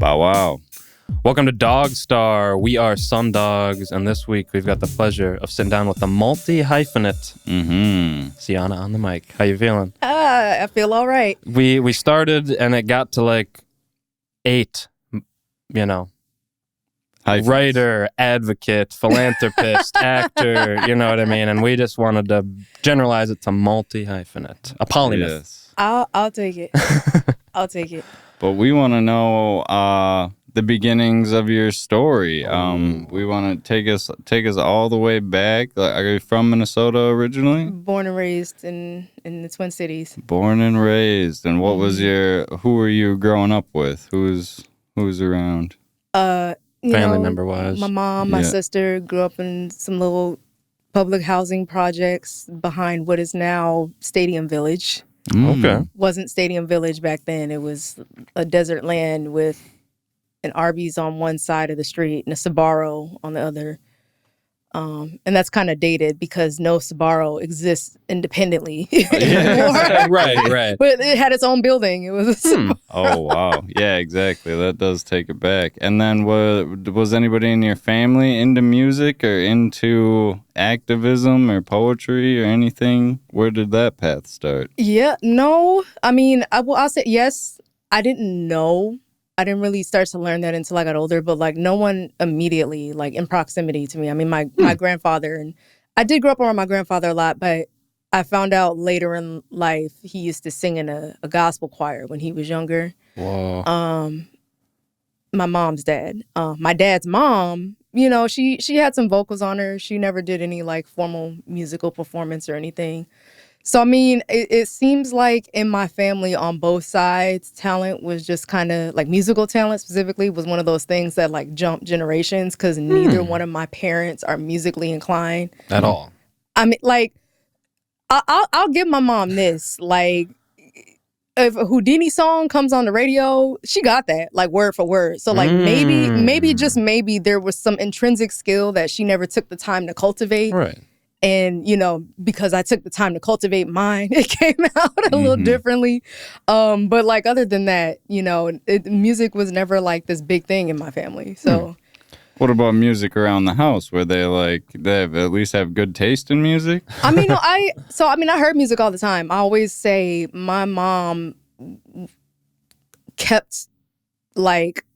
Bow wow. Welcome to DogStar. We are some dogs, and this week we've got the pleasure of sitting down with the multi-hyphenate Sienna on the mic. How you feeling? I feel all right. We started, and it got to like 8, Hyphens. writer, advocate, philanthropist, actor, you know what I mean? And we just wanted to generalize it to multi-hyphenate, a polymath. Yes. I'll take it. I'll take it. But we want to know the beginnings of your story. We want to take us all the way back. Like, are you from Minnesota originally? Born and raised in the Twin Cities. Born and raised. And what was who were you growing up with? Who's around? Family member wise. My mom, my sister grew up in some little public housing projects behind what is now Stadium Village. Okay. Wasn't Stadium Village back then. It was a desert land with an Arby's on one side of the street and a Sbarro on the other. And that's kind of dated because no Sbarro exists independently. Right. But it had its own building. It was a Sbarro. Oh, wow. Yeah, exactly. That does take it back. And then was anybody in your family into music or into activism or poetry or anything? Where did that path start? Yeah, no. I mean, I'll say yes. I didn't know. I didn't really start to learn that until I got older, but like no one immediately, like in proximity to me. I mean, my grandfather, and I did grow up around my grandfather a lot, but I found out later in life he used to sing in a gospel choir when he was younger. Whoa. My mom's dad. My dad's mom, she had some vocals on her. She never did any like formal musical performance or anything. So, I mean, it seems like in my family on both sides, talent was just kind of like musical talent specifically was one of those things that like jumped generations because neither one of my parents are musically inclined. At all. I mean, like, I'll give my mom this. Like, if a Houdini song comes on the radio, she got that, like word for word. So, like, maybe, just maybe there was some intrinsic skill that she never took the time to cultivate. Right. And, because I took the time to cultivate mine, it came out a little differently. But like, other than that, music was never like this big thing in my family. So What about music around the house? Where they at least have good taste in music? I mean, I heard music all the time. I always say my mom kept like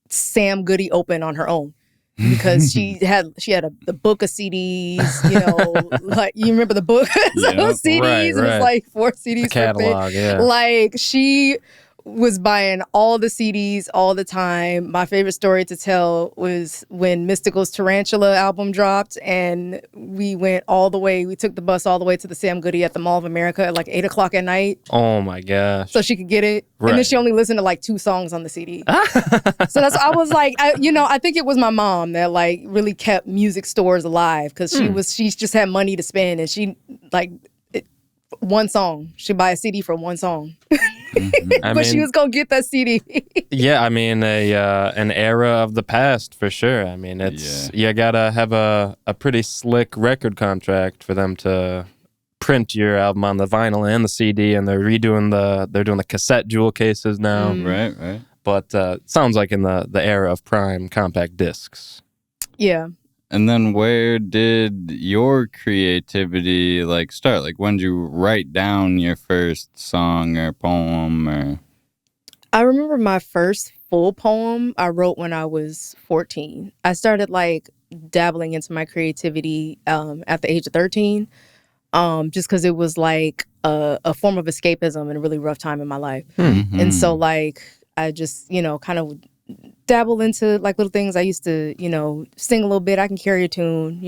Sam Goody open on her own. Because she had the book of CDs, like you remember the book of CDs, right. It was like 4 CDs. The catalog, yeah. Like she was buying all the CDs all the time. My favorite story to tell was when Mystical's Tarantula album dropped, and we took the bus all the way to the Sam Goody at the Mall of America at like 8:00 at night. Oh my gosh. So she could get it. Right. And then she only listened to like 2 songs on the CD. So I was like, I think it was my mom that like really kept music stores alive because she just had money to spend, and she like one song. She'd buy a CD for one song. She was gonna get that CD. Yeah, I mean an era of the past for sure. I mean you gotta have a pretty slick record contract for them to print your album on the vinyl and the CD, and they're doing the cassette jewel cases now. Right. But sounds like in the era of prime compact discs. Yeah. And then where did your creativity like start? Like when did you write down your first song or poem or? I remember my first full poem I wrote when I was 14. I started like dabbling into my creativity at the age of 13, just because it was like a form of escapism in a really rough time in my life. And so like I just, kind of dabble into like little things. I used to, sing a little bit. I can carry a tune,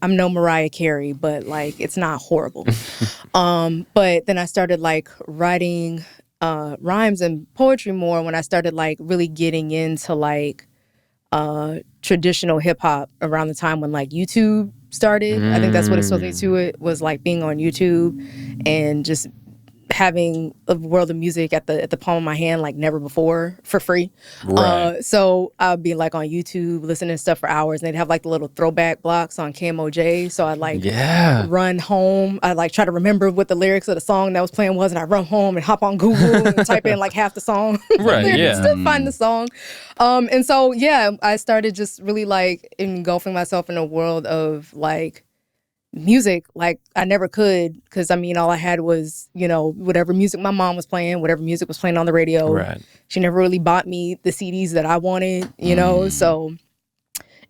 I'm no Mariah Carey, but like it's not horrible. But then I started like writing rhymes and poetry more when I started like really getting into like traditional hip hop around the time when like YouTube started. I think that's what exposed me to it, was like being on YouTube and just having a world of music at the palm of my hand like never before for free. Right. So I'd be like on YouTube listening to stuff for hours, and they'd have like the little throwback blocks on KMOJ. So I'd like run home. I'd like try to remember what the lyrics of the song that was playing was, and I'd run home and hop on Google and type in like half the song. Right, to find the song. And so, yeah, I started just really like engulfing myself in a world of like music like I never could, because I mean all I had was, you know, whatever music my mom was playing, whatever music was playing on the radio. Right. She never really bought me the CDs that I wanted, you know. So,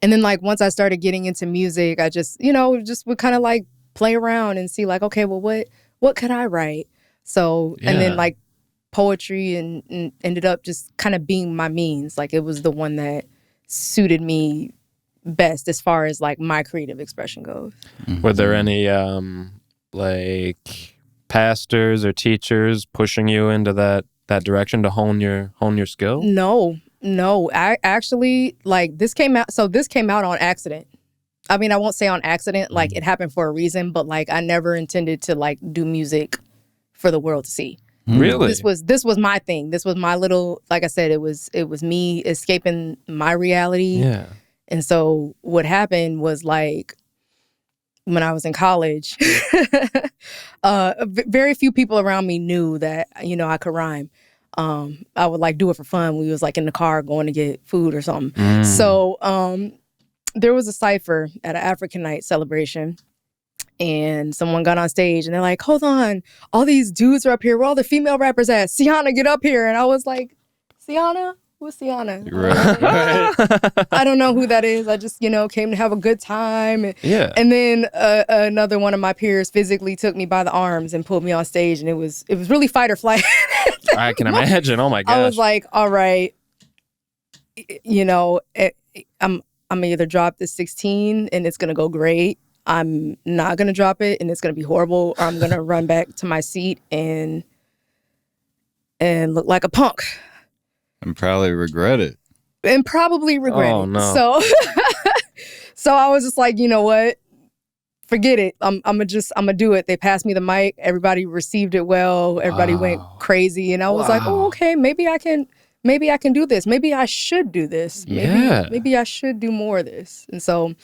and then like once I started getting into music, I just, you know, just would kind of like play around and see like, okay, well what could I write? So and then like poetry and ended up just kind of being my means. Like it was the one that suited me best as far as like my creative expression goes. Were there any like pastors or teachers pushing you into that direction to hone your skill? No. I actually like this came out on accident. I mean, I won't say on accident, like it happened for a reason, but like I never intended to like do music for the world to see. Really? This was my thing. This was my little, like I said, it was me escaping my reality. Yeah. And so what happened was like when I was in college, very few people around me knew that, you know, I could rhyme. I would like do it for fun. We was like in the car going to get food or something. So there was a cipher at an African night celebration, and someone got on stage and they're like, hold on, all these dudes are up here. Where all the female rappers at? Sienna, get up here. And I was like, Sienna? Who's Sienna? Right. I don't know who that is. I just, you know, came to have a good time. Yeah. And then another one of my peers physically took me by the arms and pulled me on stage, and it was really fight or flight. I can imagine. Oh my gosh. I was like, all right, you know, I'm gonna either drop this 16 and it's gonna go great. I'm not gonna drop it and it's gonna be horrible, or I'm gonna run back to my seat and look like a punk. And probably regret it. And probably regret Oh, it. no. So I was just like, you know what? Forget it. I'm gonna do it. They passed me the mic. Everybody received it well. Everybody went crazy, and I was like, oh, okay, maybe I can do this. Maybe I should do this. Maybe I should do more of this. And so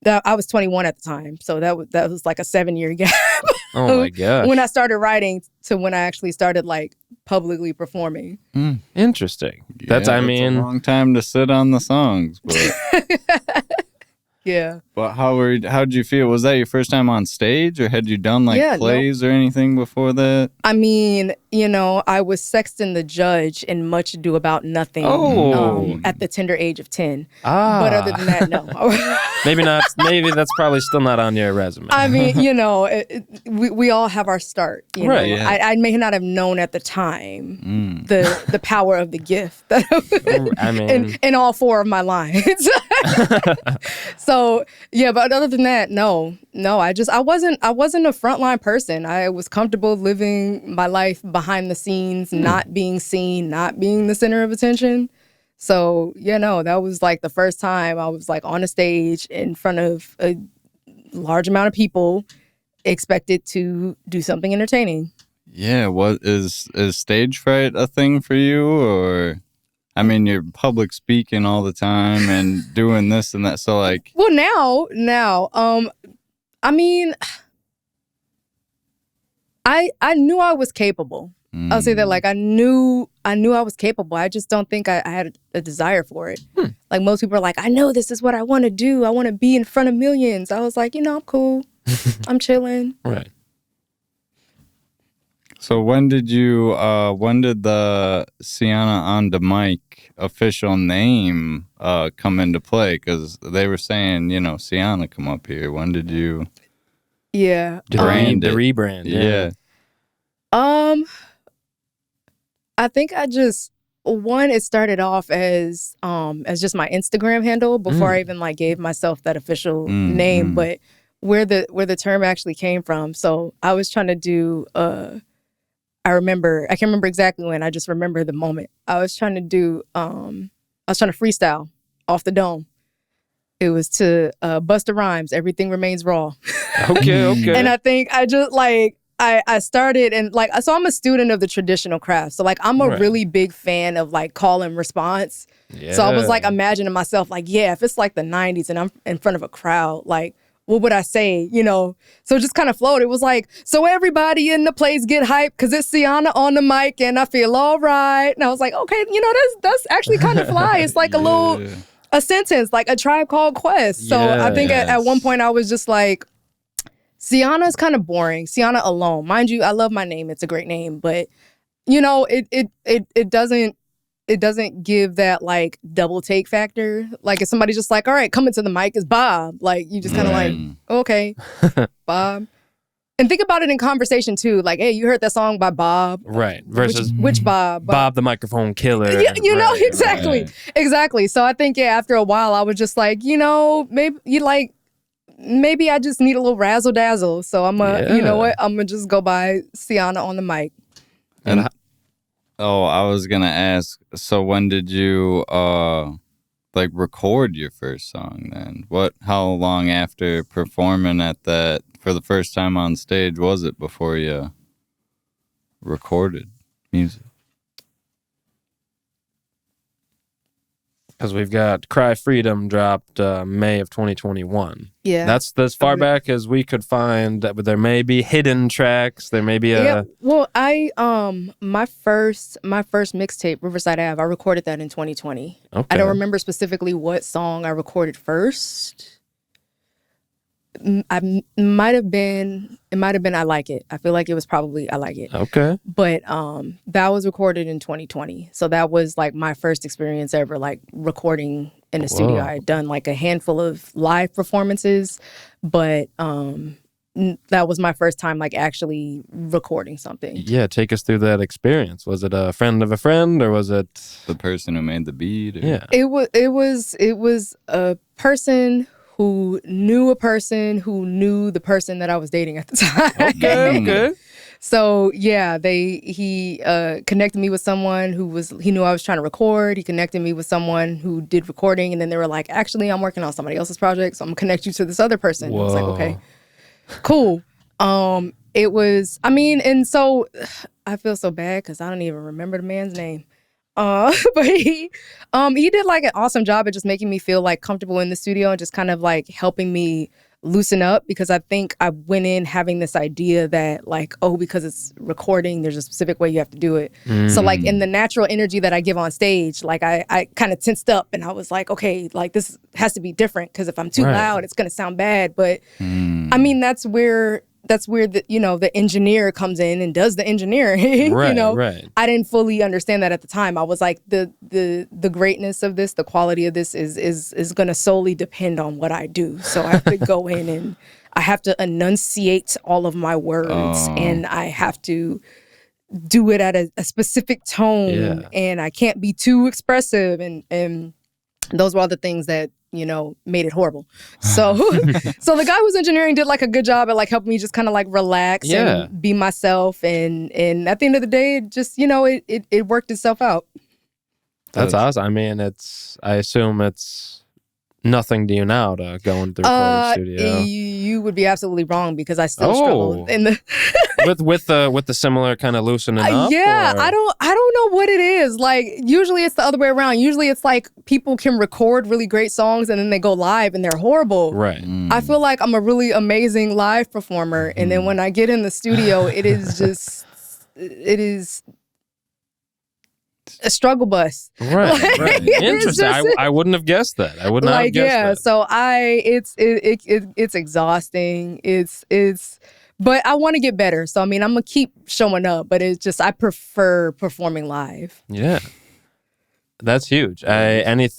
that I was 21 at the time. So that was like a 7-year gap. Oh my gosh. When I started writing to when I actually started like publicly performing. Interesting. It's a long time to sit on the songs, but Yeah. But how did you feel? Was that your first time on stage, or had you done like plays or anything before that? I mean, you know, I was Sexton the Judge in Much Ado About Nothing at the tender age of 10. But other than that, no. Maybe not. Maybe that's probably still not on your resume. I mean, you know, we all have our start. You know? Yeah. I may not have known at the time the power of the gift. I mean, in all 4 of my lines. So yeah, but other than that, no, I wasn't a frontline person. I was comfortable living my life behind the scenes, not being seen, not being the center of attention. So yeah, no, that was like the first time I was like on a stage in front of a large amount of people, expected to do something entertaining. Yeah, what is stage fright a thing for you, or? I mean, you're public speaking all the time and doing this and that. So, like, well, now, I mean, I knew I was capable. I'll say that, like, I knew I was capable. I just don't think I had a desire for it. Like most people are like, I know this is what I want to do. I want to be in front of millions. I was like, you know, I'm cool. I'm chilling. Right. So when did the Sienna on the Mic official name come into play? Because they were saying, you know, Sienna, come up here. When did you? Yeah. The rebrand. Yeah. I think it started off as just my Instagram handle before I even like gave myself that official name, but where the term actually came from. So I was trying to do I can't remember exactly when. I just remember the moment. I was trying to freestyle off the dome. It was to Busta Rhymes, Everything Remains Raw. Okay. And I think I I started and like, so I'm a student of the traditional craft. So like, I'm a really big fan of like call and response. Yeah. So I was like imagining myself like, yeah, if it's like the 90s and I'm in front of a crowd, like, what would I say? You know, so it just kind of flowed. It was like, so everybody in the place get hyped because it's Sienna on the mic and I feel all right. And I was like, okay, you know, that's actually kind of fly. It's like a sentence, like a Tribe Called Quest. So I think at one point I was just like, Sienna's kind of boring. Sienna alone. Mind you, I love my name. It's a great name. But, you know, it doesn't give that like double take factor. Like if somebody's just like, all right, coming to the mic is Bob. Like you just kind of like, okay, Bob. And think about it in conversation too. Like, hey, you heard that song by Bob. Right. Versus which Bob? Bob the microphone killer. Yeah, you know, exactly. Right. Exactly. So I think, after a while I was just like, you know, maybe I just need a little razzle dazzle. So you know what? I'm gonna just go by Sienna on the mic. And I was gonna ask. So when did you like record your first song? Then how long after performing at that for the first time on stage was it before you recorded music? Because we've got Cry Freedom dropped May of 2021. Yeah. That's as far back as we could find. That there may be hidden tracks. There may be a... Yeah, well, my first mixtape, Riverside Ave, I recorded that in 2020. Okay. I don't remember specifically what song I recorded first. It might have been I Like It. I feel like it was probably I Like It. Okay. But that was recorded in 2020. So that was like my first experience ever like recording in a studio. I had done like a handful of live performances, but that was my first time like actually recording something. Yeah, take us through that experience. Was it a friend of a friend or was it the person who made the beat? Or... Yeah. It was a person who knew a person who knew the person that I was dating at the time. Okay. So yeah, he connected me with someone he knew I was trying to record. He connected me with someone who did recording, and then they were like, actually, I'm working on somebody else's project, so I'm gonna connect you to this other person. I was like, okay, cool. It was, and so I feel so bad because I don't even remember the man's name. But he did like an awesome job at just making me feel like comfortable in the studio and just kind of like helping me loosen up, because I think I went in having this idea that like, oh, because it's recording, there's a specific way you have to do it. So like in the natural energy that I give on stage, like I kind of tensed up and I was like, okay, like this has to be different because if I'm too loud, it's going to sound bad. But that's where the engineer comes in and does the engineering. Right, right. I didn't fully understand that at the time. I was like, the greatness of this, the quality of this is going to solely depend on what I do. So I have to go in and I have to enunciate all of my words and I have to do it at a specific tone and I can't be too expressive. And those were all the things that made it horrible. So so the guy who's engineering did like a good job at like helping me just kind of like relax and be myself. And at the end of the day, it just, it worked itself out. That's awesome. I assume it's nothing to you now to go into the recording studio. You would be absolutely wrong because I still struggle in the with the similar kind of loosening up. Yeah, or? I don't know what it is. Like usually it's the other way around. Usually it's like people can record really great songs and then they go live and they're horrible. Right. I feel like I'm a really amazing live performer, and then when I get in the studio, it is a struggle bus. Right, right. Interesting. I wouldn't have guessed that. I would not have guessed that. So it's exhausting. But I want to get better. So I'm gonna keep showing up, but it's just I prefer performing live. Yeah. That's huge. Excuse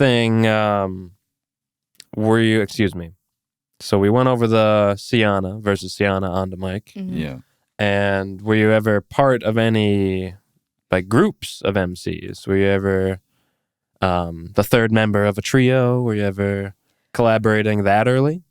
me. So we went over the Sienna versus Sienna on the mic. Mm-hmm. Yeah. And were you ever part of any like groups of MCs? Were you ever the third member of a trio? Were you ever collaborating that early?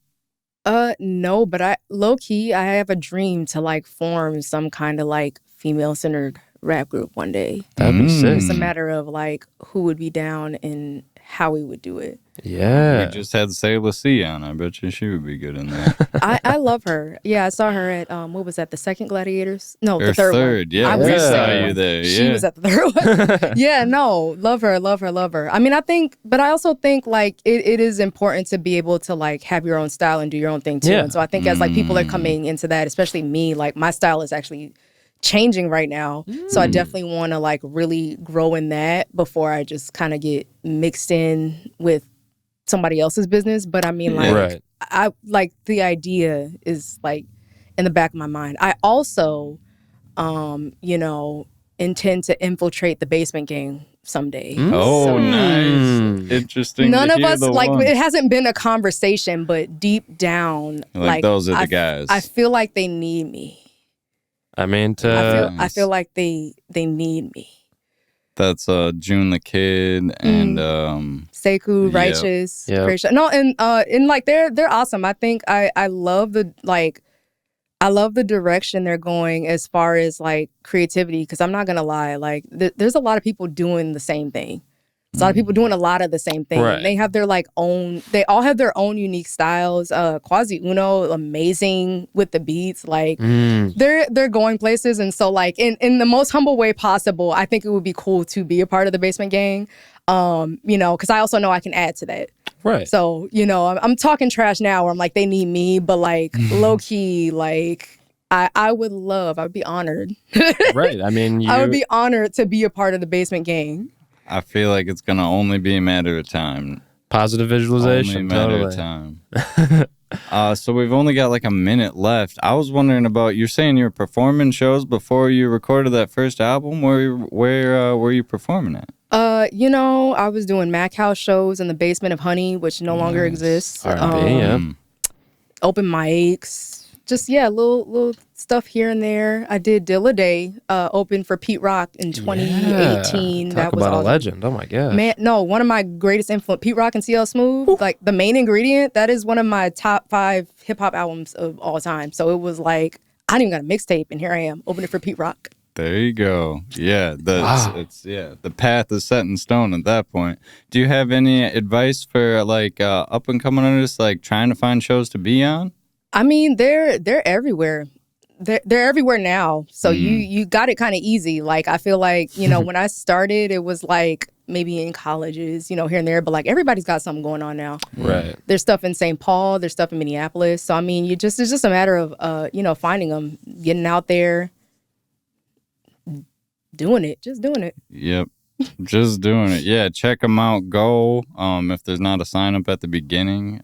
No, but low key, I have a dream to like form some kind of like female-centered rap group one day. That'd be sick. It's a matter of like who would be down and how we would do it. Yeah. We just had Sailor C on. I bet you she would be good in there. I love her. Yeah, I saw her at what was that? The second Gladiators? No, Or the third one. Yeah, I was we at the saw second you one. there. She Yeah. was at the third one. Yeah, no, love her. I mean, but I also think like it is important to be able to like have your own style and do your own thing too. Yeah. And so I think as like people are coming into that, especially me, like my style is actually changing right now. So I definitely want to like really grow in that before I just kind of get mixed in with somebody else's business. But I mean, like, Right. I like the idea is like in the back of my mind. I also, intend to infiltrate the basement gang someday. Oh, So nice. Interesting. none to of hear us the like ones. it hasn't been a conversation, but deep down, Like, those are the guys. I feel like they need me. I mean, I feel like they need me. That's June the Kid and Sekou, Yep. Righteous, Yep. Great Shot. No, and like they're awesome. I think I love the direction they're going as far as like creativity. Because I'm not gonna lie, like there's a lot of people doing the same thing. There's a lot of people doing a lot of the same thing. Right. They have their like own. They all have their own unique styles. Quasi Uno, amazing with the beats. Like they're going places, and so like in the most humble way possible, I think it would be cool to be a part of the Basement Gang. Because I also know I can add to that. right. So I'm talking trash now, where I'm like they need me, but like low key, like I would be honored. Right. I mean, I would be honored to be a part of the Basement Gang. I feel like it's gonna only be a matter of time. positive Only a visualization. matter of Totally. time. So we've only got like a minute left. I was wondering about, you're saying you were performing shows before you recorded that first album. Where were you performing at? I was doing Mac House shows in the basement of Honey, which no longer exists. R&B, yeah. Open mics. Just little stuff here and there. I did Dilla Day, open for Pete Rock in 2018. Talk That was about awesome. a legend. Oh my gosh. Man, no, one of my greatest influence, Pete Rock and CL Smooth, like the main ingredient, that is one of my top 5 hip hop albums of all time. So it was like, I didn't even got a mixtape, and here I am, opening for Pete Rock. There you go. Yeah, the path is set in stone at that point. Do you have any advice for like up and coming artists, like trying to find shows to be on? I mean, they're everywhere. They're everywhere now. So you got it kind of easy. Like I feel like, when I started, it was like maybe in colleges, here and there, but like everybody's got something going on now. Right. There's stuff in St. Paul, there's stuff in Minneapolis. So I mean, it's just a matter of finding them, getting out there, doing it. Yep. Just doing it. Yeah, check them out. Go. If there's not a sign up at the beginning,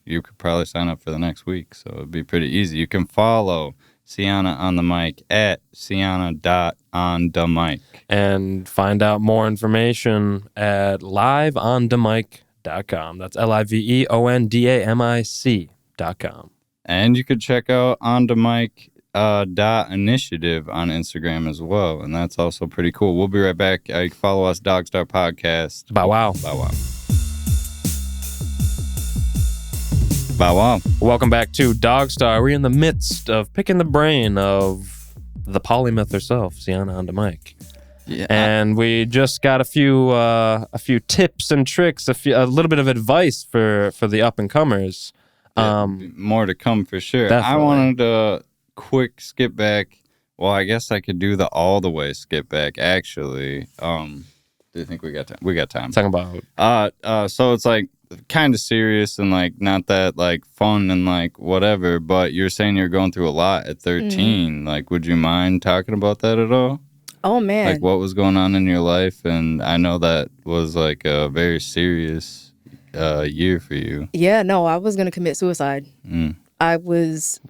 you could probably sign up for the next week. So it'd be pretty easy. You can follow Sienna on the mic at sienna.onthemic. And find out more information at liveondemic.com. That's liveondamic.com. And you could check out On The Mic .initiative on Instagram as well, and that's also pretty cool. We'll be right back. You can follow us, DogStar Podcast. Bow wow. Bow wow. Bow wow. Welcome back to DogStar. We're in the midst of picking the brain of the polymath herself, Sienna on the mic. Yeah. And we just got a few tips and tricks, a little bit of advice for the up and comers. More to come for sure. Definitely. I wanted to quick skip back. Well, I guess I could do the all the way skip back actually. Do you think we got time? We got time. Talking about So it's like kind of serious and like not that like fun and like whatever, but you're saying you're going through a lot at 13. Like, would you mind talking about that at all? Oh man. Like what was going on in your life? And I know that was like a very serious year for you. Yeah, no, I was gonna commit suicide. I was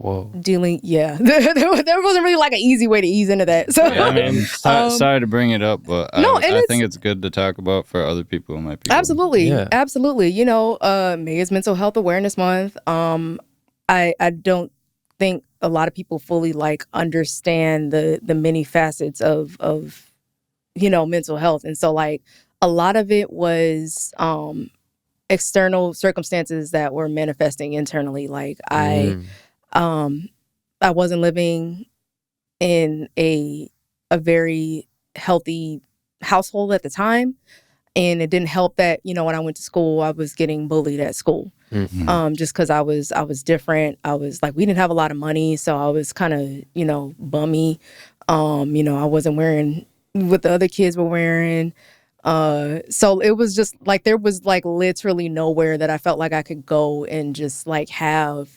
dealing. Yeah, there wasn't really like an easy way to ease into that. So Yeah, I mean, sorry to bring it up, but No, I think it's good to talk about for other people who might be. absolutely, Yeah. absolutely. May is Mental Health Awareness Month. I don't think a lot of people fully like understand the many facets of mental health, and so like a lot of it was external circumstances that were manifesting internally. Like I wasn't living in a a very healthy household at the time. And it didn't help that, when I went to school, I was getting bullied at school. Mm-hmm. Just because I was different. I was like, we didn't have a lot of money, so I was kind of, bummy. I wasn't wearing what the other kids were wearing. So it was just like, there was like literally nowhere that I felt like I could go and just like have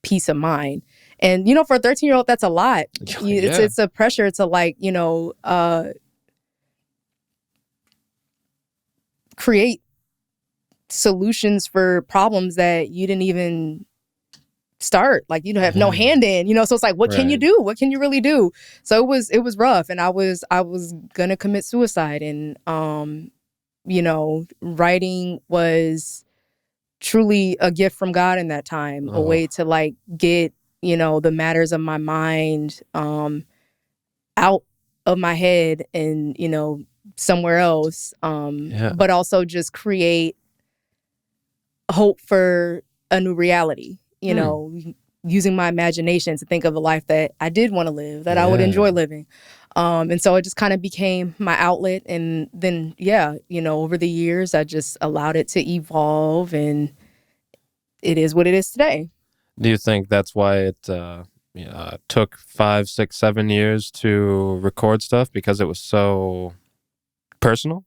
peace of mind. And, for a 13-year-old, that's a lot. It's a pressure to like, create solutions for problems that you didn't even start. Like, you have no hand in, so it's like, what can you do? What can you really do? So it was rough. And I was gonna commit suicide. And, writing was truly a gift from God in that time, a way to like get, the matters of my mind, out of my head and, somewhere else. But also just create hope for a new reality, using my imagination to think of a life that I did want to live, that I would enjoy living. And so it just kind of became my outlet. And then, over the years, I just allowed it to evolve, and it is what it is today. Do you think that's why it took 5, 6, 7 years to record stuff, because it was so personal?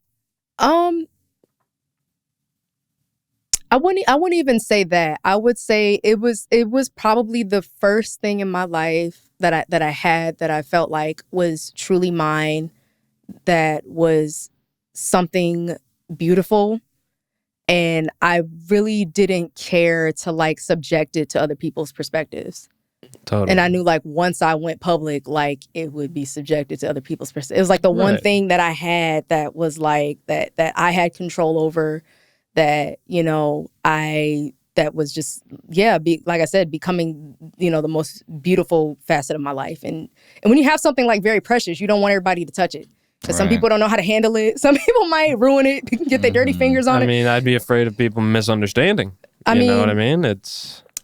I wouldn't even say that. I would say it was probably the first thing in my life that I had that I felt like was truly mine, that was something beautiful, and I really didn't care to like subject it to other people's perspectives. Totally. And I knew like once I went public, like it would be subjected to other people's perspectives. It was like the one thing that I had that was like that I had control over, that, that was just, like I said, becoming, the most beautiful facet of my life. And when you have something like very precious, you don't want everybody to touch it. Because some people don't know how to handle it. Some people might ruin it, get their dirty fingers on it. I mean, I'd be afraid of people misunderstanding. You know what I mean?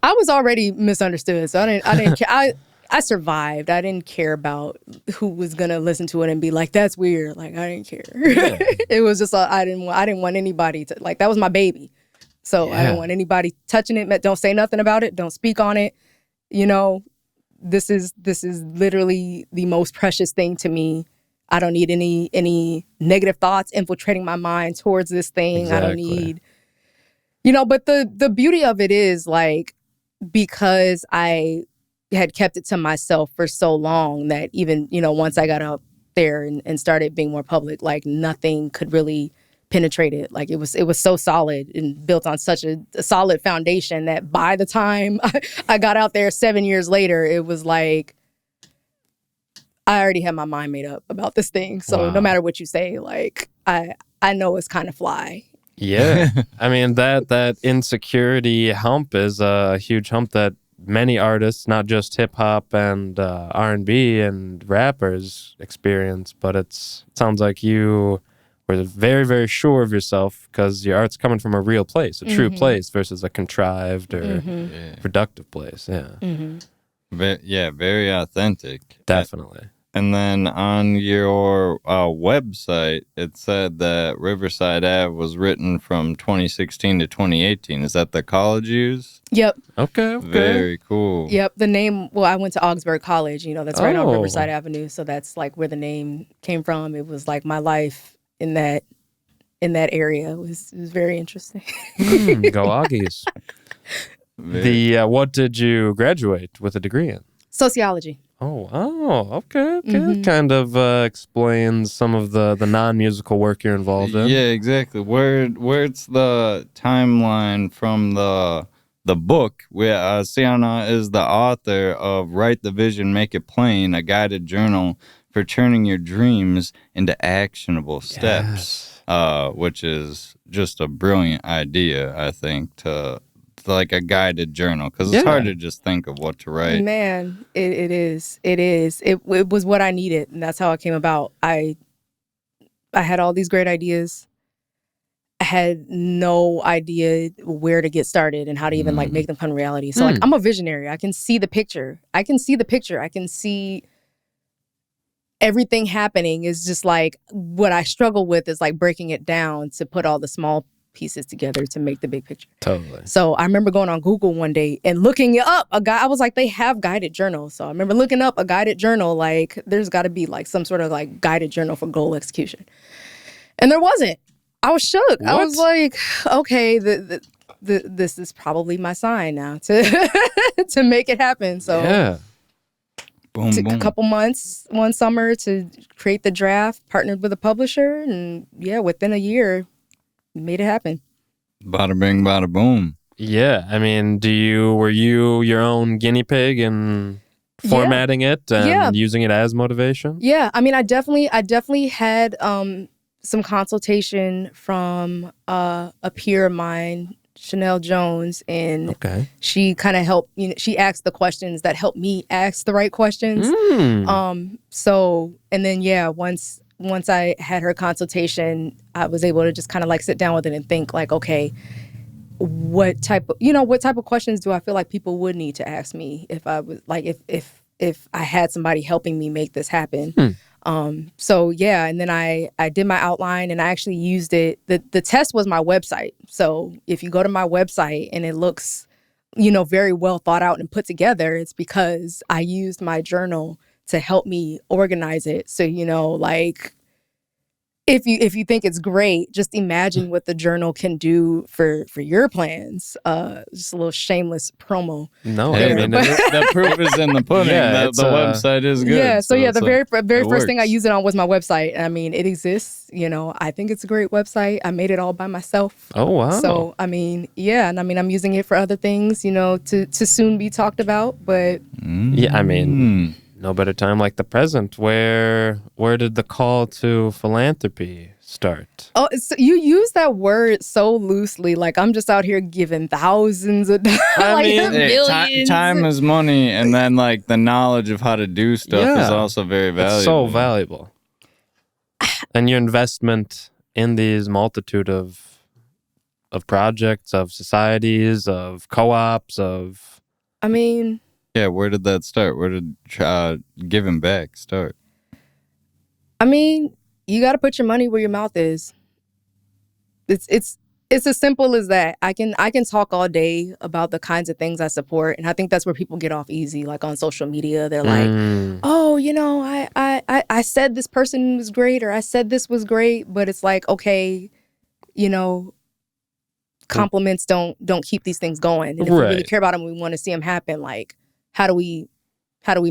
I was already misunderstood, so I didn't care. I survived. I didn't care about who was gonna listen to it and be like, "That's weird." Like, I didn't care. Yeah. It was just I didn't want anybody to, like, that was my baby, so I didn't want anybody touching it. Don't say nothing about it. Don't speak on it. This is literally the most precious thing to me. I don't need any negative thoughts infiltrating my mind towards this thing. Exactly. I don't need, But the beauty of it is like, because I had kept it to myself for so long, that even, once I got out there and started being more public, like nothing could really penetrate it. Like it was so solid and built on such a solid foundation that by the time I got out there 7 years later, it was like, I already had my mind made up about this thing. So no matter what you say, like I know it's kind of fly. Yeah. I mean, that insecurity hump is a huge hump that many artists, not just hip hop and R&B and rappers, experience. But it sounds like you were very, very sure of yourself, because your art's coming from a real place, a true place, versus a contrived or productive place. Yeah. Very authentic. Definitely. And then on your website, it said that Riverside Ave was written from 2016 to 2018. Is that the college years? Yep. Okay. Very cool. Yep. The name, well, I went to Augsburg College, that's right on Riverside Avenue. So that's like where the name came from. It was like my life in that area. It was very interesting. Go Augies. What did you graduate with a degree in? Sociology. Okay. Kind of explains some of the non-musical work you're involved in. Yeah, exactly. Where's the timeline from the book where Sienna is the author of Write the Vision, Make It Plain, a guided journal for turning your dreams into actionable steps, which is just a brilliant idea, I think, to like a guided journal, because it's hard to just think of what to write. Man, it is. It was what I needed, and that's how it came about. I had all these great ideas. I had no idea where to get started and how to even like make them come to reality. So like, I'm a visionary. I can see the picture. I can see everything happening is just like what I struggle with is like breaking it down to put all the small pieces together to make the big picture. Totally. So I remember going on Google one day and looking up a guy. I was like, they have guided journals. So I remember looking up a guided journal. Like, there's got to be like some sort of like guided journal for goal execution, and there wasn't. I was shook. I was like, okay, this is probably my sign now to to make it happen. So yeah. Boom, took boom. a couple months, one summer to create the draft, partnered with a publisher, and yeah, within a year, made it happen. Bada bing, bada boom. Yeah, I mean, were you your own guinea pig and formatting it and using it as motivation? Yeah, I mean, I definitely had some consultation from a peer of mine, Chanel Jones, and she kind of helped. She asked the questions that helped me ask the right questions. So, and then once I had her consultation, I was able to just kind of like sit down with it and think like, okay, what type of questions do I feel like people would need to ask me if I was like if I had somebody helping me make this happen. So yeah, and then I did my outline and I actually used it. The test was my website. So if you go to my website and it looks, very well thought out and put together, it's because I used my journal to help me organize it. So, like if you think it's great, just imagine what the journal can do for your plans. Just a little shameless promo. No, Hey, I mean, the proof is in the pudding. Yeah, the website is good. Yeah, so the very first thing I works. used it on was my website. I mean, it exists. I think it's a great website. I made it all by myself. Oh wow. So I mean, yeah, and I mean, I'm using it for other things, to soon be talked about. But yeah, I mean, no better time like the present. Where did the call to philanthropy start? oh, so you use that word so loosely. Like I'm just out here giving thousands of dollars, millions. Time is money, and then like the knowledge of how to do stuff is also very valuable. It's so valuable. And your investment in these multitude of projects, of societies, of co-ops, of... I mean... Yeah, where did that start? Where did giving back start? I mean, you got to put your money where your mouth is. It's as simple as that. I can talk all day about the kinds of things I support, and I think that's where people get off easy. Like on social media, they're like, "Oh, I said this person was great, or I said this was great," but it's like, okay, compliments don't keep these things going. And if we really care about them, we want to see them happen. Like, how do we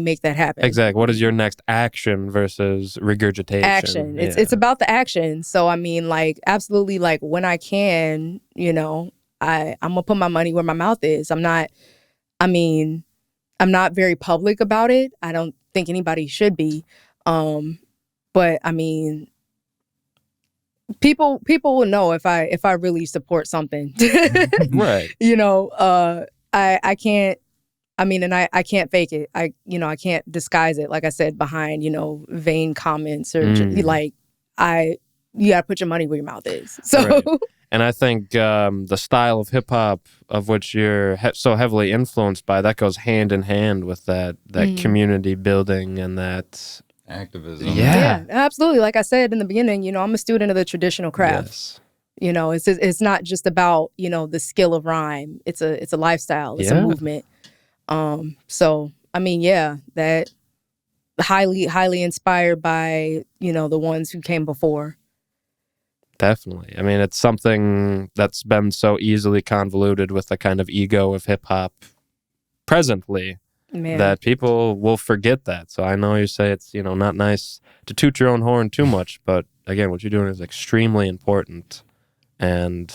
make that happen? Exactly. What is your next action versus regurgitation? Action. It's about the action. So I mean, like, absolutely, like when I can, I'm gonna put my money where my mouth is. I'm not very public about it. I don't think anybody should be. But I mean, people will know if I really support something. Right. I can't. I mean, and I can't fake it. I can't disguise it. Like I said, behind, vain comments or you got to put your money where your mouth is. So, right. And I think the style of hip hop of which you're so heavily influenced by, that goes hand in hand with that community building and that activism. Yeah, absolutely. Like I said in the beginning, I'm a student of the traditional craft. Yes. It's not just about, the skill of rhyme. It's a lifestyle. It's a movement. So I mean, that highly inspired by, the ones who came before. Definitely. I mean, it's something that's been so easily convoluted with the kind of ego of hip hop presently that people will forget that. So I know you say it's, not nice to toot your own horn too much, but again, what you're doing is extremely important. And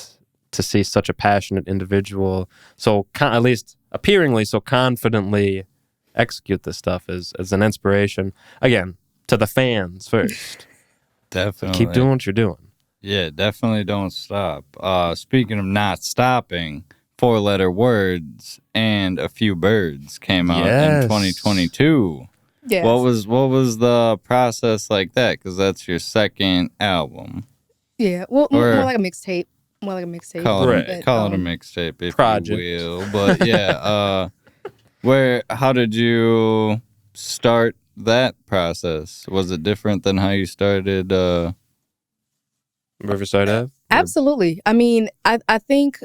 to see such a passionate individual, so at least appearingly so confidently execute this stuff is an inspiration, again, to the fans first. Definitely. Keep doing what you're doing. Yeah, definitely don't stop. Speaking of not stopping, 4-letter words and a few birds came out in 2022. Yes. What was the process like that? Because that's your second album. Yeah, well, more like a mixtape. More like a mixtape. Call it a mixtape, if project. you will. But yeah, how did you start that process? Was it different than how you started Riverside Ave? Absolutely. I mean, I think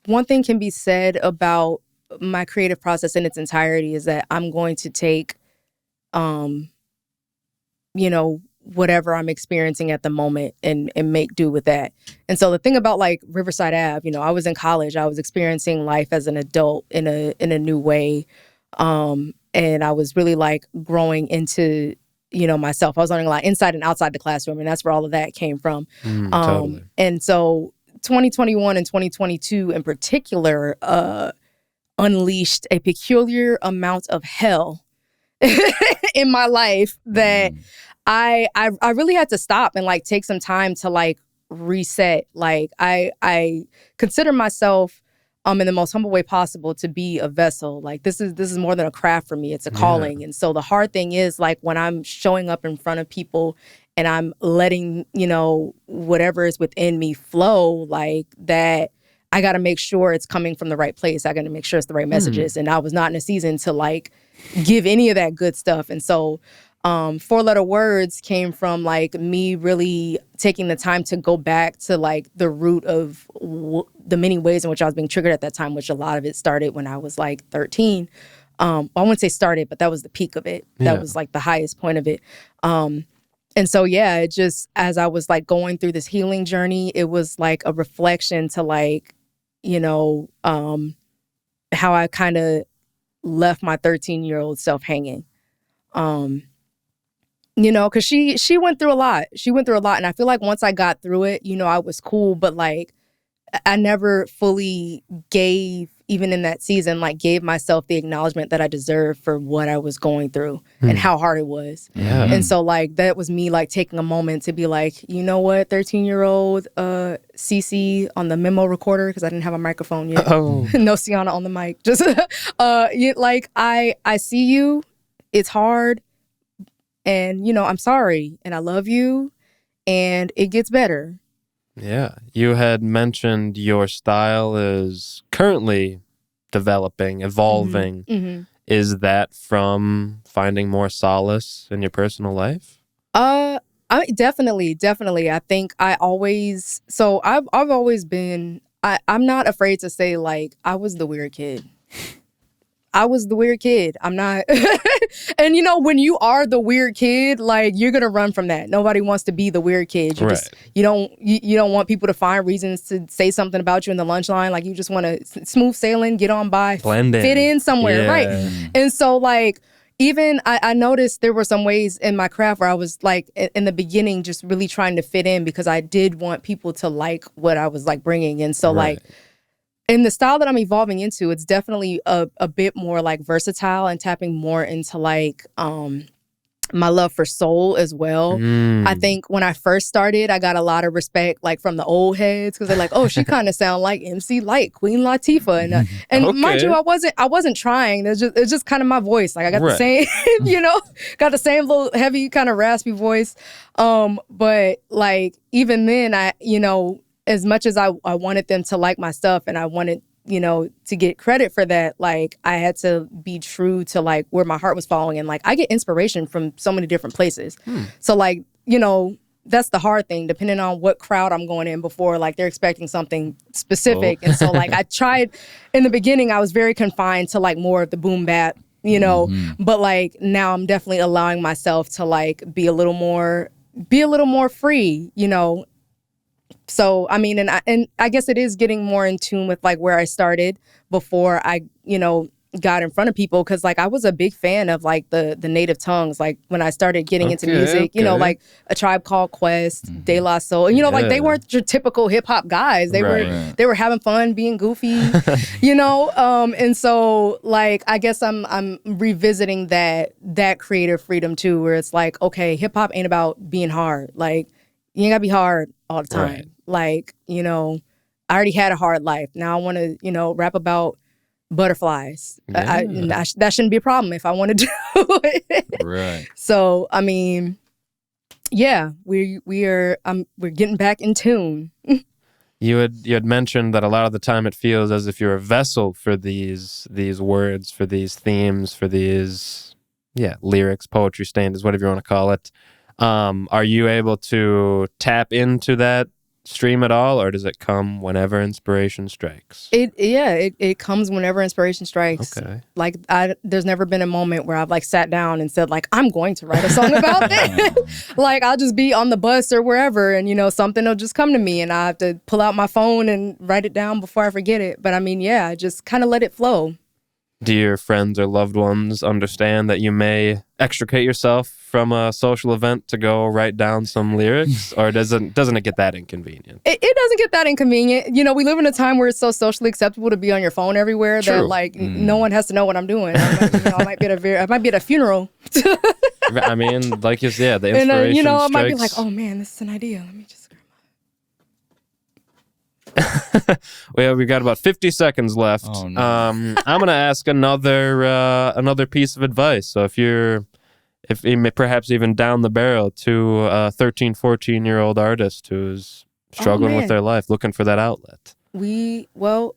one thing can be said about my creative process in its entirety is that I'm going to take, you know, whatever I'm experiencing at the moment and make do with that. And so the thing about like Riverside Ave, you know, I was in college, I was experiencing life as an adult in a new way. And I was really like growing into, you know, myself. I was learning a lot inside and outside the classroom, and that's where all of that came from. Totally. And so 2021 and 2022 in particular unleashed a peculiar amount of hell in my life that I really had to stop and like take some time to like reset. Like I consider myself in the most humble way possible to be a vessel. Like this is more than a craft for me. It's a calling. And so the hard thing is like when I'm showing up in front of people and I'm letting, you know, whatever is within me flow, like that, I got to make sure it's coming from the right place. I got to make sure it's the right messages. And I was not in a season to like give any of that good stuff. And so 4-letter words came from like me really taking the time to go back to like the root of the many ways in which I was being triggered at that time, which a lot of it started when I was like 13. I wouldn't say started, but that was the peak of it. That was like the highest point of it. And so, yeah, it just, as I was like going through this healing journey, it was like a reflection to like, you know, how I kind of left my 13-year-old self hanging. You know, because she went through a lot. She went through a lot. And I feel like once I got through it, you know, I was cool. But like, I never fully gave, even in that season, like gave myself the acknowledgement that I deserved for what I was going through and how hard it was. Yeah. And so like, that was me like taking a moment to be like, you know what, 13-year-old Cece on the memo recorder, because I didn't have a microphone yet. Oh. No Sienna on the mic. Just like, I see you. It's hard. And, you know, I'm sorry and I love you and it gets better. Yeah. You had mentioned your style is currently developing, evolving. Mm-hmm. Is that from finding more solace in your personal life? Definitely. I think I've always been, I'm not afraid to say like, I was the weird kid. I'm not. And you know, when you are the weird kid, like you're going to run from that. Nobody wants to be the weird kid. You don't want people to find reasons to say something about you in the lunch line. Like you just want to smooth sailing, get on by, blend in, fit in somewhere. Yeah. Right. And so like, even I noticed there were some ways in my craft where I was like in the beginning, just really trying to fit in because I did want people to like what I was like bringing. And so like, in the style that I'm evolving into, it's definitely a bit more like versatile and tapping more into like my love for soul as well. I think when I first started, I got a lot of respect like from the old heads because they're like, oh, she kind of sound like MC Light, Queen Latifah, and Okay. mind you, I wasn't trying. It's just kind of my voice. Like I got the same, you know, got the same little heavy kind of raspy voice. But like even then, I, you know, as much as I wanted them to like my stuff and I wanted, you know, to get credit for that, like I had to be true to like where my heart was following. And like I get inspiration from so many different places. So like, you know, that's the hard thing, depending on what crowd I'm going in before, like they're expecting something specific. And so like I tried in the beginning, I was very confined to like more of the boom bap, you know, but like now I'm definitely allowing myself to like be a little more free, you know. So, I mean, and I guess it is getting more in tune with like where I started before I, you know, got in front of people. Cause like I was a big fan of like the native tongues. Like when I started getting into music, you know, like A Tribe Called Quest, De La Soul, and, you know, like they weren't your typical hip hop guys. They were having fun, being goofy, you know? And so like, I guess I'm revisiting that creative freedom too, where it's like, okay, hip hop ain't about being hard. Like you ain't gotta be hard all the time. Right. Like, you know, I already had a hard life. Now I want to, you know, rap about butterflies. Yeah. That shouldn't be a problem if I want to do it. Right. So, I mean, yeah, we're getting back in tune. You had mentioned that a lot of the time it feels as if you're a vessel for these words, for these themes, for these lyrics, poetry standards, whatever you want to call it. Are you able to tap into that stream at all, or does it come whenever inspiration strikes? It comes whenever inspiration strikes. Okay. Like there's never been a moment where I've like sat down and said like I'm going to write a song about this. Like I'll just be on the bus or wherever, and something will just come to me, and I have to pull out my phone and write it down before I forget it. But I mean, yeah, just kind of let it flow. Do your friends or loved ones understand that you may extricate yourself from a social event to go write down some lyrics, or doesn't it get that inconvenient? It doesn't get that inconvenient. We live in a time where it's so socially acceptable to be on your phone everywhere. True. That like no one has to know what I'm doing. I might be at a funeral. I mean, like you said, the inspiration and I strikes. might be like, oh man, this is an idea. Let me just. Well, we've got about 50 seconds left. Oh, no. I'm going to ask another piece of advice. So if perhaps even down the barrel to a 13, 14-year-old artist who's struggling with their life, looking for that outlet.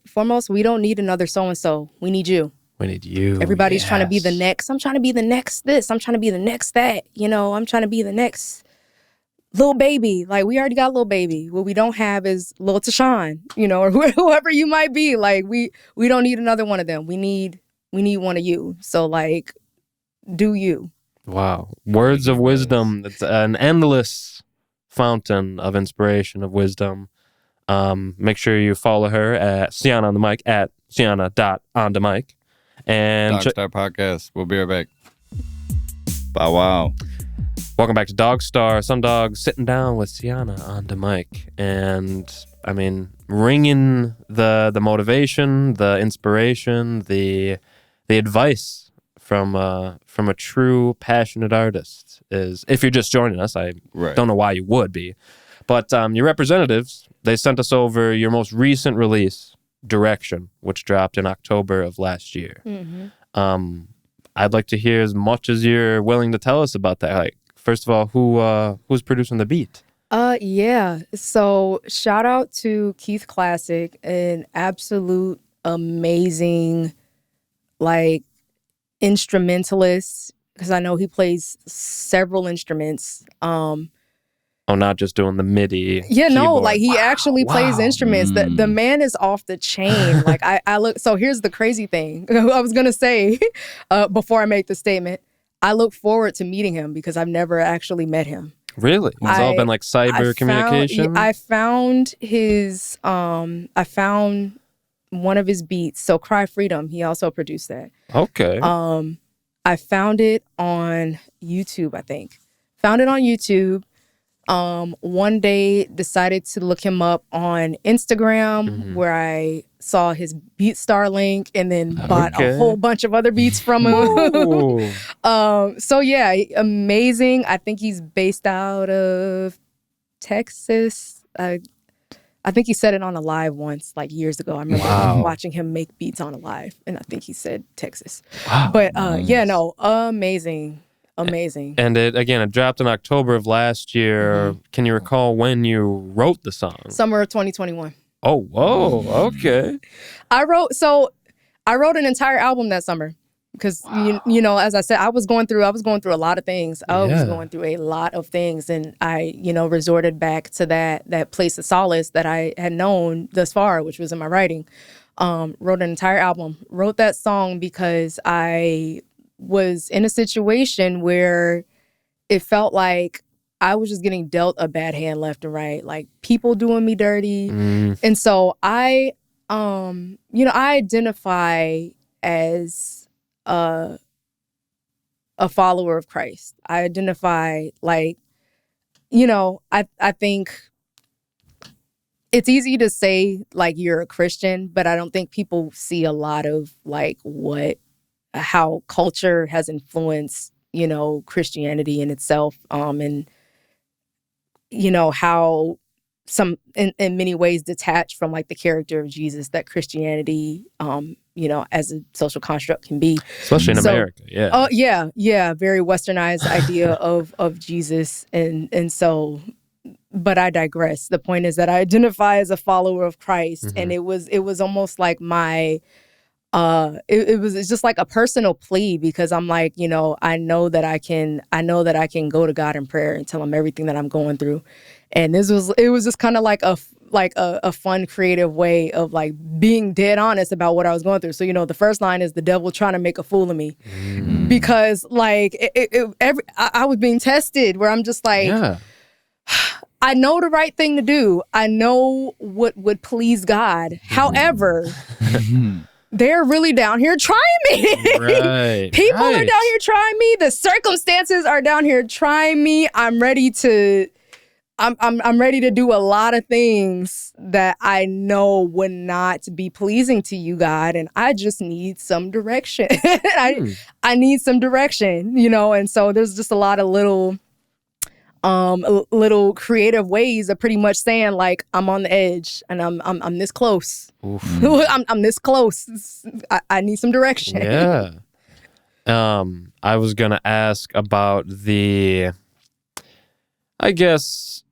Foremost, we don't need another so-and-so. We need you. We need you. Everybody's trying to be the next. I'm trying to be the next this. I'm trying to be the next that. I'm trying to be the next Lil Baby. Like, we already got Lil Baby. What we don't have is Lil Tashawn, or whoever you might be. Like, we don't need another one of them. We need one of you. So, like, do you. Wow. Words of wisdom. It's an endless fountain of inspiration, of wisdom. Make sure you follow her at Sienna on the mic, at Sienna.onthemic. And DogStar Podcast. We'll be right back. Bow wow. Welcome back to DogStar. Some dogs sitting down with Sienna on the mic. And, I mean, ringing the motivation, the inspiration, the advice from a true passionate artist is, if you're just joining us, I don't know why you would be, but your representatives, they sent us over your most recent release, Direction, which dropped in October of last year. Mm-hmm. I'd like to hear as much as you're willing to tell us about that. Like, first of all, who's producing the beat? Yeah. So shout out to Keith Classic, an absolute amazing, like, instrumentalist, because I know he plays several instruments. Not just doing the MIDI. Yeah, keyboard. no, like he actually plays instruments. The man is off the chain. Like I look. So here's the crazy thing. I was gonna say before I make the statement. I look forward to meeting him because I've never actually met him. Really? It's all been like cyber communication? I found his. I found one of his beats. So Cry Freedom. He also produced that. Okay. I found it on YouTube. I think found it on YouTube. One day decided to look him up on Instagram, where I saw his DogStar link and then bought a whole bunch of other beats from him. So yeah, amazing. I think he's based out of Texas. I think he said it on a live once, like years ago. I remember watching him make beats on a live, and I think he said Texas. Wow. But yeah, no, amazing. Amazing. And it dropped in October of last year. Can you recall when you wrote the song? Summer of 2021. Oh, whoa. Okay. I wrote an entire album that summer because as I said, I was going through a lot of things. I was going through a lot of things, and I, resorted back to that place of solace that I had known thus far, which was in my writing. Wrote an entire album. Wrote that song because I was in a situation where it felt like I was just getting dealt a bad hand left and right, like people doing me dirty. And so I identify as a follower of Christ. I identify I think it's easy to say like you're a Christian, but I don't think people see a lot of like how culture has influenced, Christianity in itself, and, how some, in many ways, detached from like the character of Jesus that Christianity, as a social construct can be. Especially in America, yeah. Oh, yeah. Very westernized idea of Jesus. And so, but I digress. The point is that I identify as a follower of Christ. And it was almost like my it's just like a personal plea, because I'm like, I know that I can go to God in prayer and tell him everything that I'm going through. And it was just kind of like a fun, creative way of like being dead honest about what I was going through. So, the first line is the devil trying to make a fool of me, because like I was being tested, where I'm just like, Yeah. I know the right thing to do. I know what would please God. However, they're really down here trying me. Right. People are down here trying me. The circumstances are down here trying me. I'm ready to do a lot of things that I know would not be pleasing to you, God, and I just need some direction. I need some direction, and so there's just a lot of little creative ways of pretty much saying like, I'm on the edge and I'm this close. I'm this close. I need some direction. Yeah. I was gonna ask about the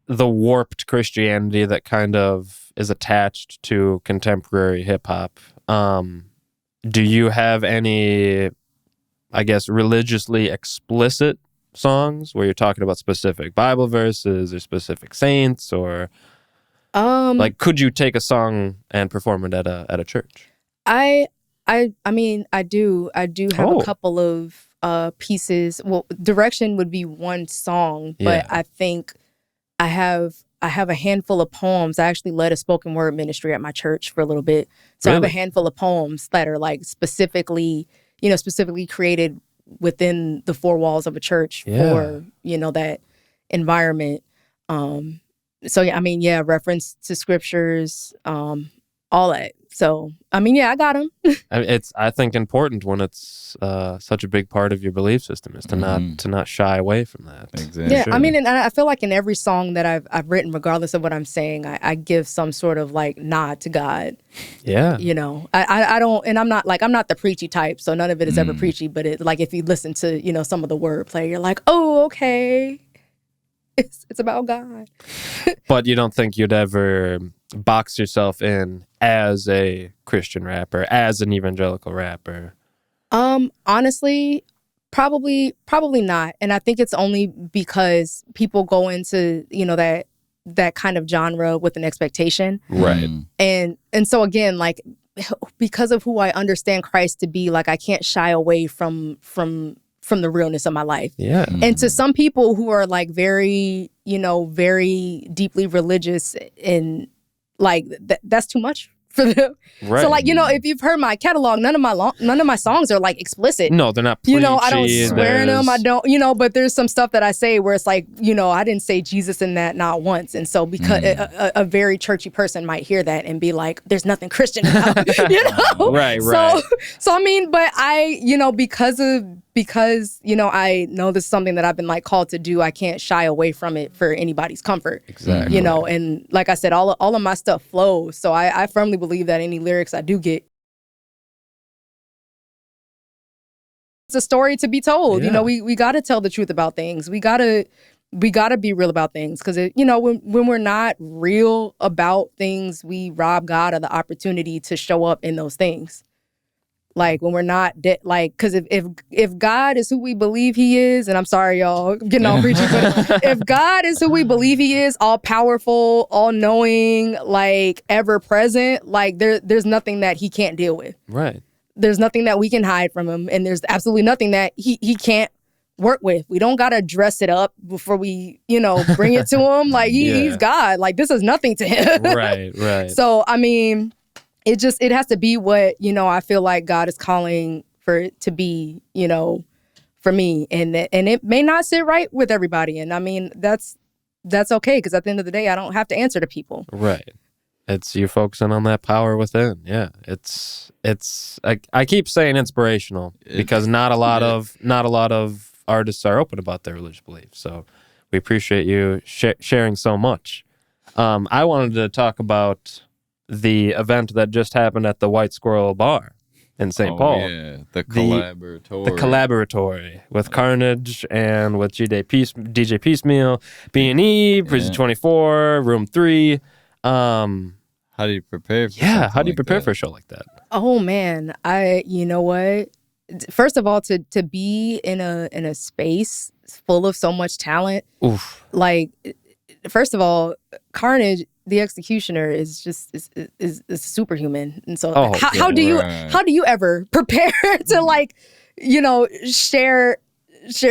warped Christianity that kind of is attached to contemporary hip hop. Do you have any, religiously explicit songs where you're talking about specific Bible verses or specific saints, or could you take a song and perform it at a church? I mean, I do have a couple of pieces. Well, Direction would be one song, but I think I have a handful of poems. I actually led a spoken word ministry at my church for a little bit. So I have a handful of poems that are like specifically created within the four walls of a church for, that environment. Reference to scriptures, all that. So, I got them. It's, I think, important when it's such a big part of your belief system is to not shy away from that. Exactly. Yeah, and I feel like in every song that I've written, regardless of what I'm saying, I give some sort of like nod to God. Yeah. I don't, and I'm not the preachy type, so none of it is ever preachy, but it, like, if you listen to, some of the wordplay, you're like, oh, okay. It's about God. But you don't think you'd ever box yourself in as a Christian rapper, as an evangelical rapper? Honestly, probably not. And I think it's only because people go into, that kind of genre with an expectation. Right. And so again, like, because of who I understand Christ to be, like, I can't shy away from the realness of my life. Yeah. And to some people who are like very, very deeply religious, and like that's too much for them. Right. So like, if you've heard my catalog, none of my songs are like explicit. No, they're not preachy. I don't swear in them. I don't, but there's some stuff that I say where it's like, I didn't say Jesus in that not once. And so because a very churchy person might hear that and be like, there's nothing Christian about it, Right. So I mean, but I, because I know this is something that I've been like called to do, I can't shy away from it for anybody's comfort. Exactly. And like I said, all of my stuff flows. So I firmly believe that any lyrics I do get, it's a story to be told. Yeah. We got to tell the truth about things. We got to be real about things, because when we're not real about things, we rob God of the opportunity to show up in those things. Like, when we're not because if God is who we believe he is, and I'm sorry, y'all, getting all preachy, but if God is who we believe he is, all powerful, all knowing, like ever present, like there's nothing that he can't deal with. Right. There's nothing that we can hide from him, and there's absolutely nothing that he can't work with. We don't gotta dress it up before we, bring it to him. Like he's God. Like, this is nothing to him. Right. So I mean, it has to be what, I feel like God is calling for it to be, for me. And it may not sit right with everybody. And I mean, that's okay, because at the end of the day, I don't have to answer to people. Right. It's you focusing on that power within. Yeah. It's I keep saying inspirational, because not a lot of artists are open about their religious beliefs. So we appreciate you sharing so much. I wanted to talk about the event that just happened at the White Squirrel Bar in St. Paul. Yeah, the collaboratory. The collaboratory with Carnage and with DJ Piecemeal, B&E, Prison 24, Room 3. How do you prepare for how do you prepare for a show like that? Oh man, you know what? First of all, to be in a space full of so much talent, Oof. like first of all, Carnage, the executioner, is superhuman, and so Oh, how, yeah. how do you Right. how do you ever prepare to like share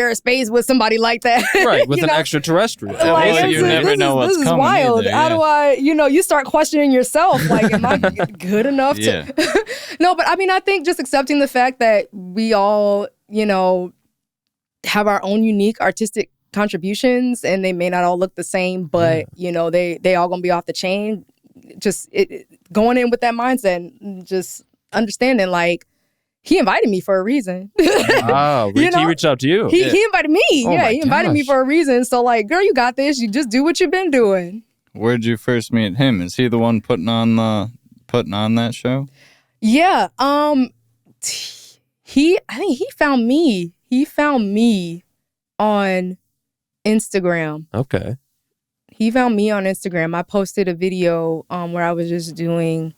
a space with somebody like that? Right, with You an know? extraterrestrial. Well, Like, you never know what's this is coming wild. either, How yeah. do I, you start questioning yourself. Like, am I good enough Yeah. to? No, but I mean, I think just accepting the fact that we all, have our own unique artistic contributions, and they may not all look the same, but they all gonna be off the chain. Just going in with that mindset, and just understanding like. He invited me for a reason. Oh, he reached out to you. He invited me. Oh my he invited me gosh. for a reason. So like, girl, you got this. You just do what you've been doing. Where'd you first meet him? Is he the one putting on that show? Yeah. I think he found me. He found me on Instagram. Okay. He found me on Instagram. I posted a video where I was just doing,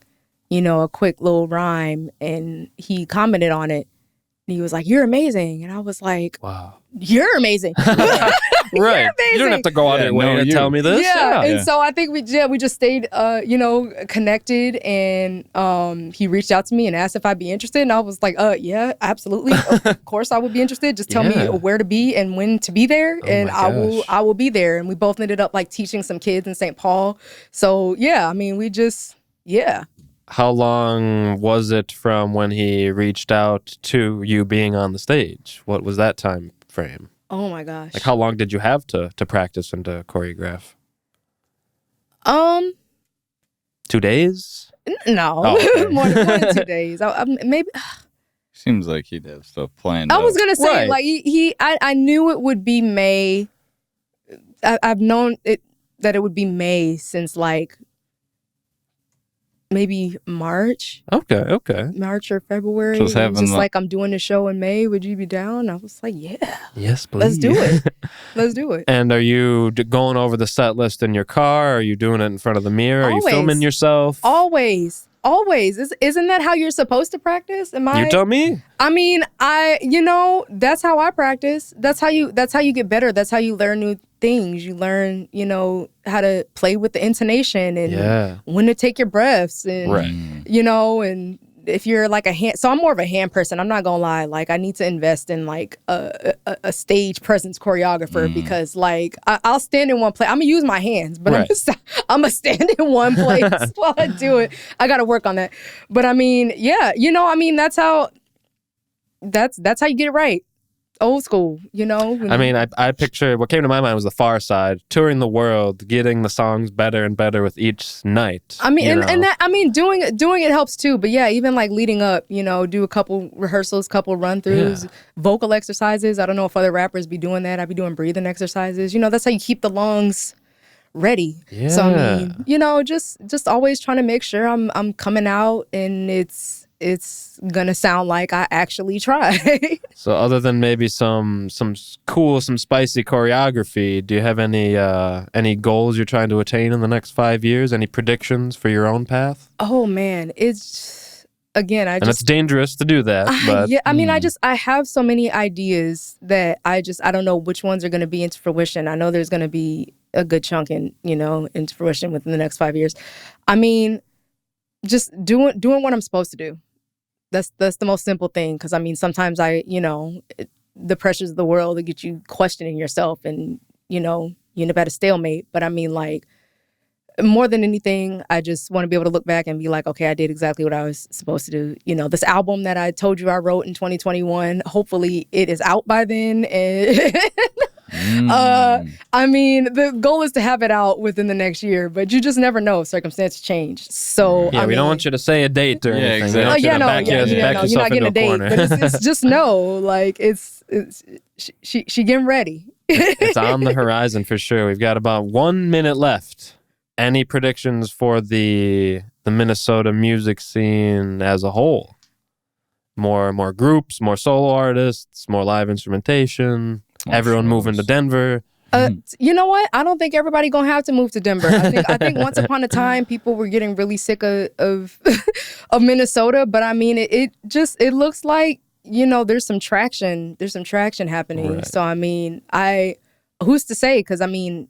a quick little rhyme, and he commented on it. And he was like, "You're amazing." And I was like, Wow. "You're amazing." Right. You don't have to go out of your way to tell me this. Yeah. And Yeah. so I think we just stayed, connected, and he reached out to me and asked if I'd be interested. And I was like, yeah, absolutely. Of course I would be interested. Just tell me Yeah. where to be and when to be there. Oh And my I gosh. will be there. And we both ended up like teaching some kids in St. Paul. So yeah, I mean, yeah. How long was it from when he reached out to you being on the stage? What was that time frame? Oh my gosh. Like, how long did you have to practice and to choreograph? 2 days? No, Oh, okay. more than 2 days. Maybe. Seems like he'd have stuff planned. I was out. gonna say, Right. like I knew it would be May. I've known that it would be May since like maybe March or February. Just And having just the- like, I'm doing a show in May. Would you be down? I was like, yeah, Yes, please. let's do it. Let's do it. And are you going over the set list in your car? Are you doing it in front of the mirror? Are you Always. filming yourself? Always. Isn't that how you're supposed to practice? You tell me. I mean, that's how I practice. That's how you get better. That's how you learn new things. You learn, how to play with the intonation and when to take your breaths and, Right. And if you're like so I'm more of a hand person. I'm not gonna lie. Like, I need to invest in like a stage presence choreographer because like I'll stand in one place. I'm gonna use my hands, but Right. I'm gonna stand in one place while I do it. I gotta work on that. But I mean, yeah, that's how you get it right. Old school, I mean, I picture what came to my mind was the Far Side, touring the world, getting the songs better and better with each night. I mean, you and know? that, I mean, doing it helps too. But yeah, even like leading up, do a couple rehearsals, couple run throughs, vocal exercises. I don't know if other rappers be doing that. I be doing breathing exercises. That's how you keep the lungs ready. Yeah. So I mean, just always trying to make sure I'm coming out and it's gonna sound like I actually tried. So other than maybe some cool, some spicy choreography, do you have any goals you're trying to attain in the next 5 years? Any predictions for your own path? Oh man, it's again, And it's dangerous to do that. But yeah, I mean, I have so many ideas that I don't know which ones are going to be into fruition. I know there's going to be a good chunk into fruition within the next 5 years. I mean, just doing what I'm supposed to do. That's the most simple thing. Because I mean, sometimes the pressures of the world that get you questioning yourself, and you end up at a stalemate. But I mean, like, more than anything, I just want to be able to look back and be like, okay, I did exactly what I was supposed to do. This album that I told you I wrote in 2021, hopefully it is out by then. And I mean, the goal is to have it out within the next year, but you just never know. Circumstances change. So yeah, we don't want you to say a date or anything. exactly. We want you to back you're yourself not getting into a date, corner. but it's just like she getting ready. It's on the horizon for sure. We've got about 1 minute left. Any predictions for the Minnesota music scene as a whole? More groups, more solo artists, more live instrumentation. Everyone moving to Denver. You know what? I don't think everybody gonna have to move to Denver. I think once upon a time people were getting really sick of of Minnesota, but I mean it looks like, you know, there's some traction happening. Right. So I mean, who's to say? Because I mean,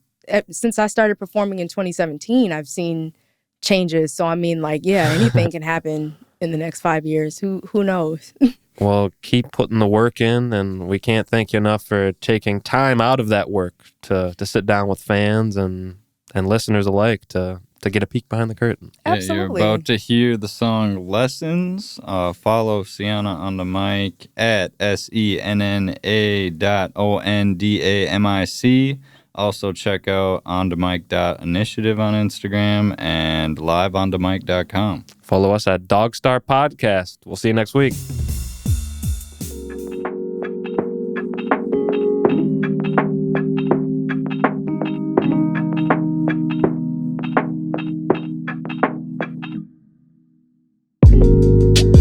since I started performing in 2017, I've seen changes. So I mean, like, yeah, anything can happen in the next 5 years. Who knows? Well, keep putting the work in, and we can't thank you enough for taking time out of that work to sit down with fans and listeners alike to get a peek behind the curtain. Absolutely. Yeah, you're about to hear the song Lessons. Follow Sienna on the mic at SENNA.ONDAMIC. Also check out onthemic.initiative on Instagram and liveonthemic.com. Follow us at DogStar Podcast. We'll see you next week.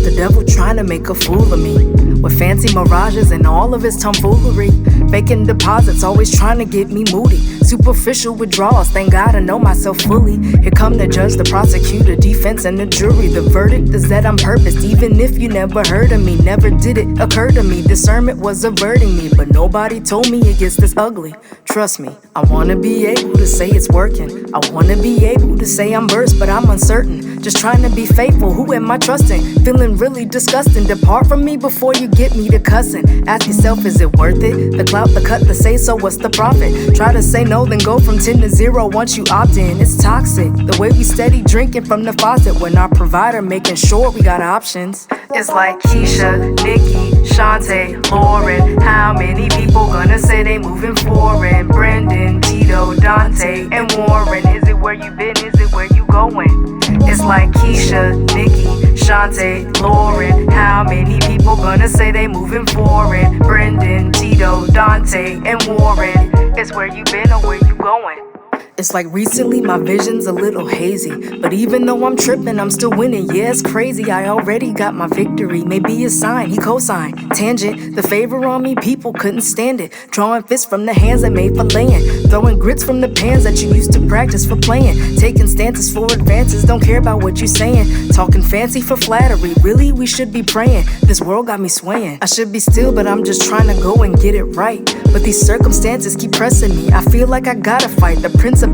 The devil trying to make a fool of me with fancy mirages and all of his tomfoolery. Faking deposits, always trying to get me moody. Superficial withdrawals, thank God I know myself fully. Here come the judge, the prosecutor, defense, and the jury. The verdict is that I'm purposed, even if you never heard of me. Never did it occur to me, discernment was averting me. But nobody told me it gets this ugly. Trust me, I wanna be able to say it's working. I wanna be able to say I'm versed, but I'm uncertain. Just trying to be faithful, who am I trusting? Feeling really disgusting, depart from me before you get me to cussing. Ask yourself, is it worth it? The clout, the cut, the say so, what's the profit? Try to say no, then go from 10 to 0 once you opt in. It's toxic, the way we steady drinking from the faucet when our provider making sure we got options. It's like Keisha, Nikki, Shantae, Lauren. How many people gonna say they moving foreign? Brendan, Tito, Dante, and Warren. Is it where you been? Is it where you going? It's like Keisha, Nikki, Shantae, Lauren. How many people gonna say they moving foreign? Brendan, Tito, Dante, and Warren. It's where you been or where you going. It's like recently my vision's a little hazy, but even though I'm tripping, I'm still winning. Yeah, it's crazy, I already got my victory. Maybe a sign, he co-signed. Tangent, the favor on me, people couldn't stand it. Drawing fists from the hands I made for laying. Throwing grits from the pans that you used to practice for playing. Taking stances for advances, don't care about what you're saying. Talking fancy for flattery, really we should be praying. This world got me swaying. I should be still, but I'm just trying to go and get it right. But these circumstances keep pressing me. I feel like I gotta fight. The principalities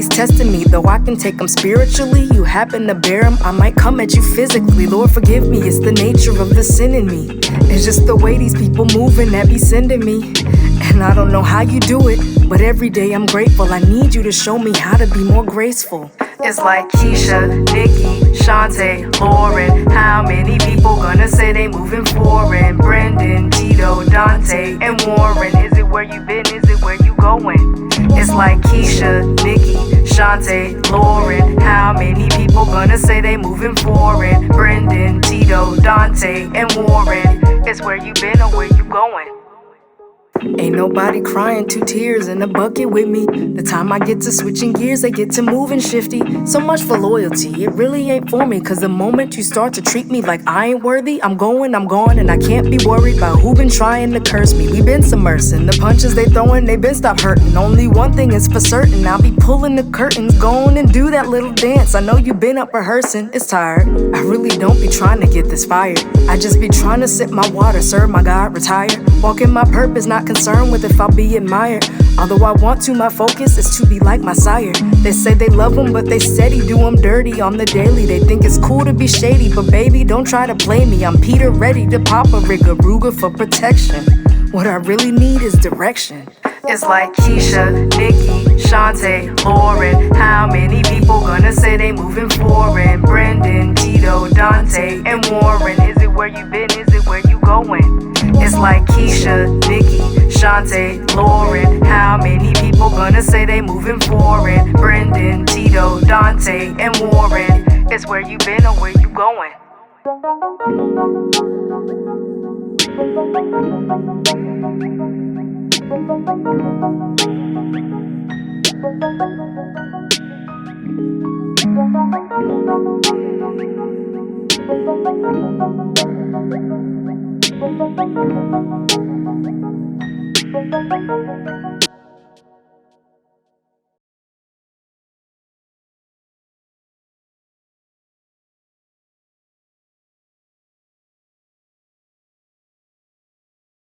testing me. Though I can take them spiritually, you happen to bear them, I might come at you physically. Lord forgive me, it's the nature of the sin in me. It's just the way these people moving that be sending me. And I don't know how you do it, but every day I'm grateful. I need you to show me how to be more graceful. It's like Keisha, Nikki, Shantae, Lauren. How many people gonna say they moving foreign? Brendan, Tito, Dante, and Warren. Is it where you been? Is it where you going? It's like Keisha, Nikki, Shantae, Lauren. How many people gonna say they moving foreign? Brendan, Tito, Dante, and Warren. It's where you been or where you going? Ain't nobody crying 2 tears in a bucket with me. The time I get to switching gears, I get to moving shifty. So much for loyalty, it really ain't for me. Cause the moment you start to treat me like I ain't worthy, I'm gone, and I can't be worried about who been trying to curse me. We been submersing, the punches they throwing, they been stopped hurting. Only one thing is for certain, I'll be pulling the curtains. Go on and do that little dance. I know you been up rehearsing, it's tired. I really don't be trying to get this fired. I just be trying to sip my water, serve my God, retire. Walking my purpose, not concerned with if I'll be admired. Although I want to, my focus is to be like my sire. They say they love him, but they steady do him dirty on the daily. They think it's cool to be shady, but baby, don't try to play me. I'm Peter ready to pop a Rigaruga for protection. What I really need is direction. It's like Keisha, Nikki, Shantae, Lauren. How many people gonna say they moving foreign? Brendan, Tito, Dante, and Warren. Is it where you been? Is it where you going? It's like Keisha, Nikki, Shantae, Lauren. How many people gonna say they moving foreign? Brendan, Tito, Dante, and Warren. It's where you been or where you going? Thank you.